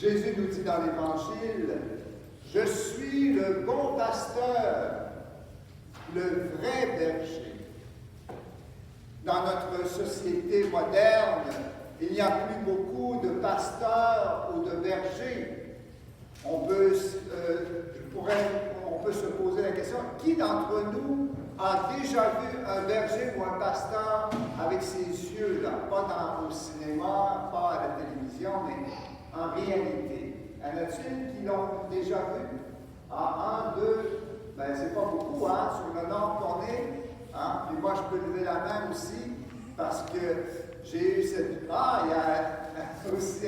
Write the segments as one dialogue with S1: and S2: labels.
S1: Jésus nous dit dans l'Évangile, « Je suis le bon pasteur, le vrai berger. » Dans notre société moderne, il n'y a plus beaucoup de pasteurs ou de bergers. On peut se poser la question, qui d'entre nous a déjà vu un berger ou un pasteur avec ses yeux, là, pas au cinéma, pas à la télévision, mais en réalité? Y en a-t-il qui l'ont déjà vu? Ah, un, deux, ben c'est pas beaucoup, hein, sur le nord qu'on est. Hein? Puis moi, je peux lever la main aussi, parce que j'ai eu cette... Ah, il y a aussi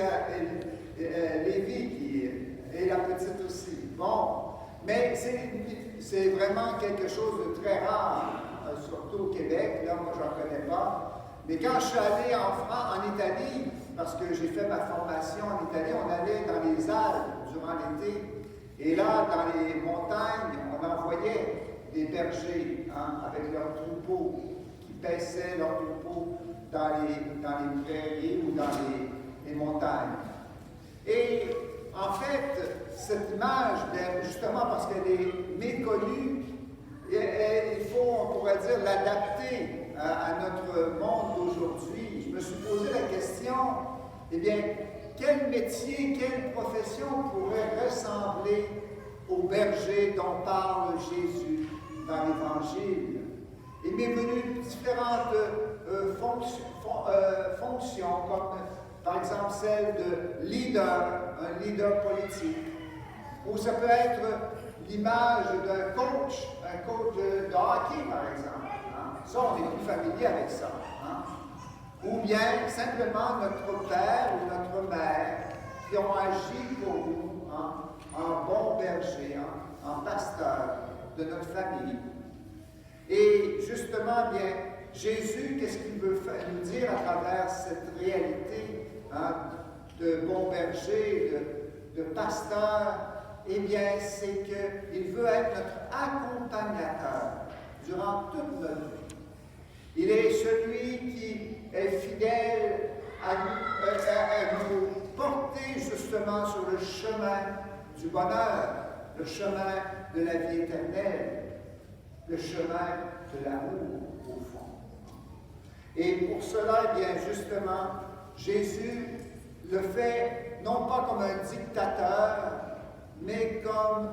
S1: Lévi qui... et la petite aussi. Bon, mais c'est vraiment quelque chose de très rare, surtout au Québec. Là, moi, je n'en connais pas. Mais quand je suis allé en Italie, parce que j'ai fait ma formation en Italie, on allait dans les Alpes durant l'été. Et là, dans les montagnes, on envoyait des bergers, hein, avec leurs troupeaux, qui paissaient leurs troupeaux dans les prairies ou dans les montagnes. Et en fait, cette image, justement parce qu'elle est méconnue, il faut, on pourrait dire, l'adapter à notre monde d'aujourd'hui. Je me suis posé la question, eh bien, quel métier, quelle profession pourrait ressembler au berger dont parle Jésus dans l'Évangile? Il m'est venu différentes fonctions, comme par exemple celle de leader, un leader politique, ou ça peut être l'image d'un coach de hockey, par exemple. Hein? Ça, on est plus familier avec ça. Hein? Ou bien simplement notre père ou notre mère qui ont agi pour nous en bon berger, en pasteur de notre famille. Et justement, bien, Jésus, qu'est-ce qu'il veut nous dire à travers cette réalité de bon berger, de pasteur? Eh bien, c'est qu'il veut être notre accompagnateur durant toute notre vie. Il est celui qui est fidèle à nous porter justement sur le chemin du bonheur, le chemin de la vie éternelle, le chemin de l'amour, au fond. Et pour cela, eh bien, justement, Jésus le fait non pas comme un dictateur, mais comme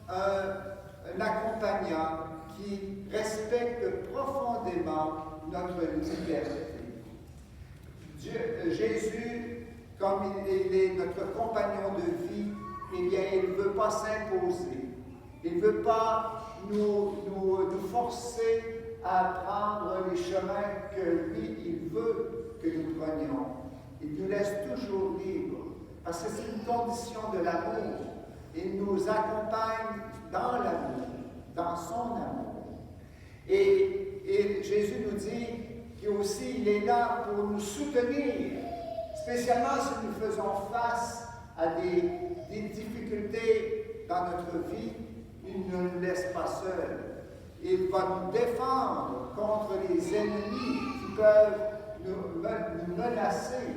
S1: un accompagnant qui respecte profondément notre liberté. Jésus, comme il est notre compagnon de vie, eh bien, il ne veut pas s'imposer. Il ne veut pas nous forcer à prendre les chemins que lui, il veut que nous prenions. Il nous laisse toujours libres, parce que c'est une condition de l'amour. Il nous accompagne dans l'amour, dans son amour. Et Jésus nous dit qu'aussi il est là pour nous soutenir, spécialement si nous faisons face à des difficultés dans notre vie. Il ne nous laisse pas seuls. Il va nous défendre contre les ennemis qui peuvent nous menacer.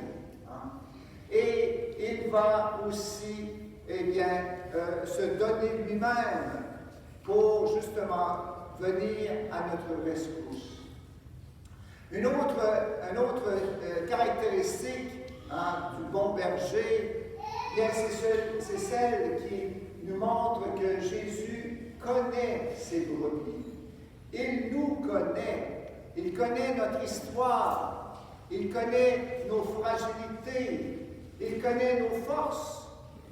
S1: Hein? Et il va aussi, eh bien, se donner lui-même pour justement venir à notre rescousse. Une autre caractéristique du bon berger, bien, c'est celle qui nous montre que Jésus connaît ses brebis. Il nous connaît. Il connaît notre histoire. Il connaît nos fragilités. Il connaît nos forces.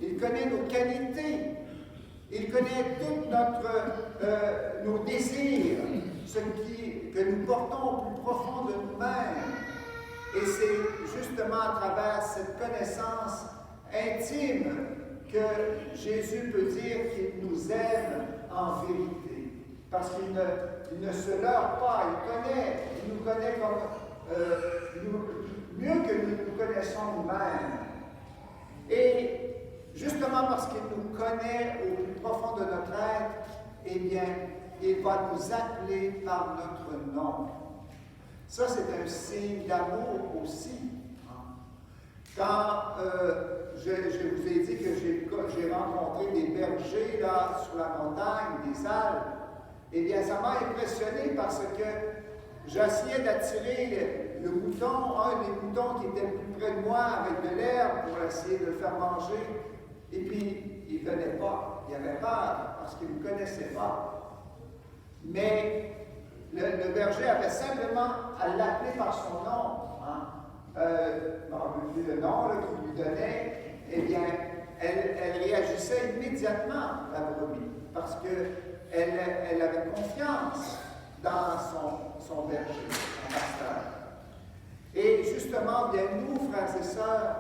S1: Il connaît nos qualités. Il connaît tous nos désirs, ce que nous portons au plus profond de nous-mêmes. Et c'est justement à travers cette connaissance intime que Jésus peut dire qu'il nous aime en vérité. Parce qu'il ne se leurre pas, il nous connaît mieux que nous nous connaissons nous-mêmes. Et justement parce qu'il nous connaît au plus profond de notre être, eh bien, il va nous appeler par notre nom. Ça, c'est un signe d'amour aussi. Quand je vous ai dit que j'ai rencontré des bergers là, sur la montagne, des Alpes, eh bien, ça m'a impressionné parce que j'essayais d'attirer le mouton, un des moutons qui était le plus près de moi avec de l'herbe pour essayer de le faire manger. Et puis, il ne venait pas. Il avait peur parce qu'il ne me connaissait pas. Mais le berger avait simplement à l'appeler par son nom. Hein. Le nom qu'il lui donnait, eh bien, elle réagissait immédiatement, la brebis, parce qu'elle avait confiance dans son berger, son pasteur. Et justement, bien nous, frères et sœurs,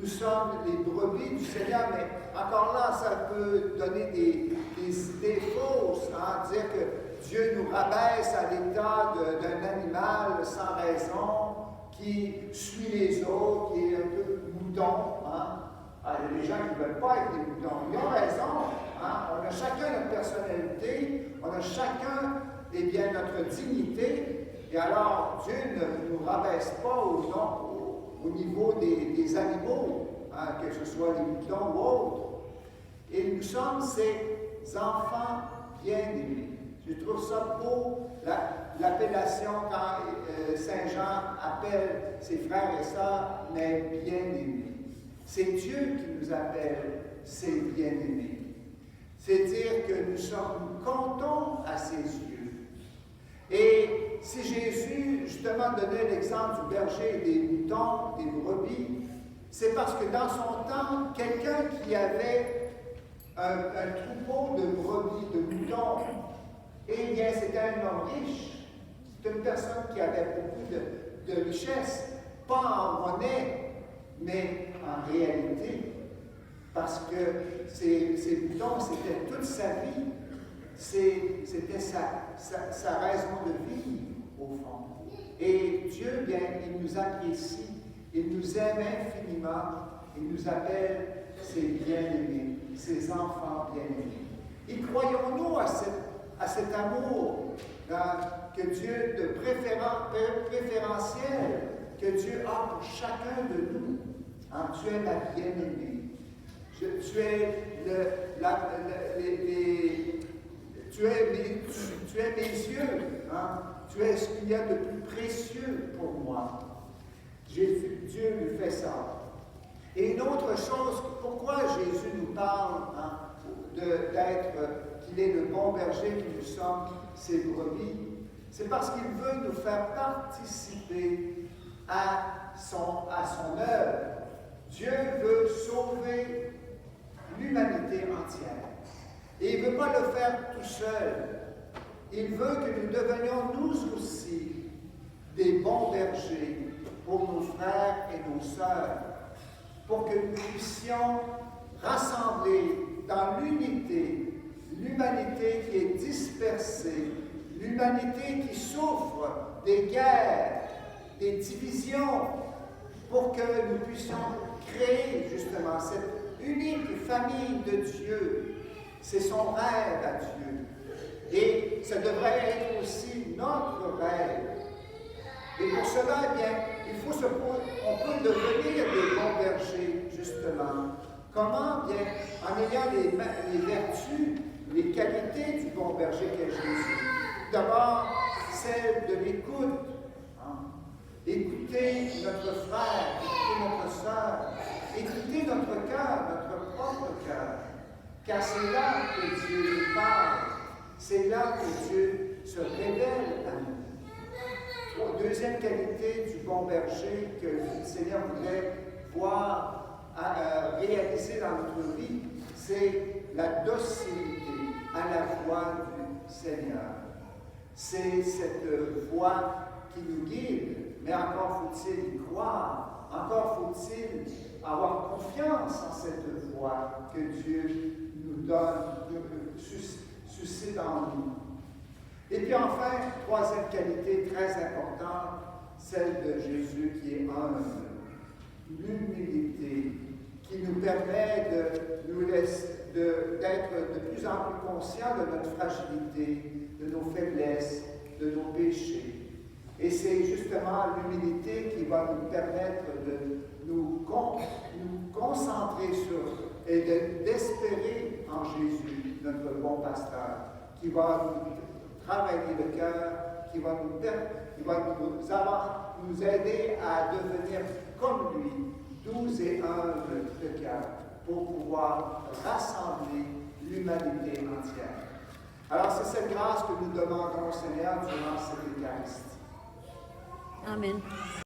S1: nous sommes les brebis du Seigneur, mais encore là, ça peut donner des idées fausses, hein, dire que Dieu nous rabaisse à l'état d'un animal sans raison, qui suit les autres, qui est un peu mouton. Hein. Alors, il y a des gens qui ne veulent pas être des moutons. Ils ont raison. Hein. On a chacun notre personnalité, on a chacun eh bien, notre dignité. Et alors, Dieu ne nous rabaisse pas au niveau des animaux, hein, que ce soit les moutons ou autres. Et nous sommes ces enfants bien-aimés. Je trouve ça beau, l'appellation quand Saint Jean appelle ses frères et sœurs, mais bien-aimés. C'est Dieu qui nous appelle ses bien-aimés. C'est dire que nous comptons à ses yeux. Et si Jésus, justement, donnait l'exemple du berger, des moutons, des brebis, c'est parce que dans son temps, quelqu'un qui avait un troupeau de brebis, de moutons, eh bien, c'était un homme riche. C'est une personne qui avait beaucoup de richesse, pas en monnaie, mais en réalité. Parce que ces moutons, c'était toute sa vie. C'était sa raison de vivre, au fond. Et Dieu, bien, il nous apprécie, il nous aime infiniment, il nous appelle ses bien-aimés, ses enfants bien-aimés. Et croyons-nous à cet amour que Dieu, de préférentiel, que Dieu a pour chacun de nous. Hein, tu es ma bien-aimée. Tu es mes yeux. Hein? Tu es ce qu'il y a de plus précieux pour moi. Dieu lui fait ça. Et une autre chose, pourquoi Jésus nous parle hein, qu'il est le bon berger, que nous sommes ses brebis, c'est parce qu'il veut nous faire participer à son œuvre. Dieu veut sauver l'humanité entière. Et il ne veut pas le faire tout seul. Il veut que nous devenions nous aussi des bons bergers pour nos frères et nos sœurs, pour que nous puissions rassembler dans l'unité l'humanité qui est dispersée, l'humanité qui souffre des guerres, des divisions, pour que nous puissions créer justement cette unique famille de Dieu. C'est son rêve à Dieu. Et ça devrait être aussi notre rêve. Et pour cela, eh bien, on peut devenir des bons bergers, justement. Comment? Bien, en ayant les vertus, les qualités du bon berger qu'est Jésus. D'abord, celle de l'écoute. Hein? Écouter notre frère, écouter notre sœur, écouter notre cœur, notre propre cœur. Car c'est là que Dieu nous parle. C'est là que Dieu se révèle à nous. Deuxième qualité du bon berger que le Seigneur voulait voir réaliser dans notre vie, c'est la docilité à la voix du Seigneur. C'est cette voix qui nous guide, mais encore faut-il y croire, encore faut-il avoir confiance en cette voix que Dieu nous donne, suscite en nous. Et puis enfin, troisième qualité très importante, celle de Jésus qui est humble, l'humilité, qui nous permet d'être de plus en plus conscients de notre fragilité, de nos faiblesses, de nos péchés. Et c'est justement l'humilité qui va nous permettre de nous nous concentrer sur et d'espérer en Jésus, notre bon pasteur, qui va nous travailler le cœur, qui va nous aider à devenir comme lui, doux et humble de cœur, pour pouvoir rassembler l'humanité entière. Alors c'est cette grâce que nous demandons au Seigneur durant cette Eucharistie.
S2: Amen.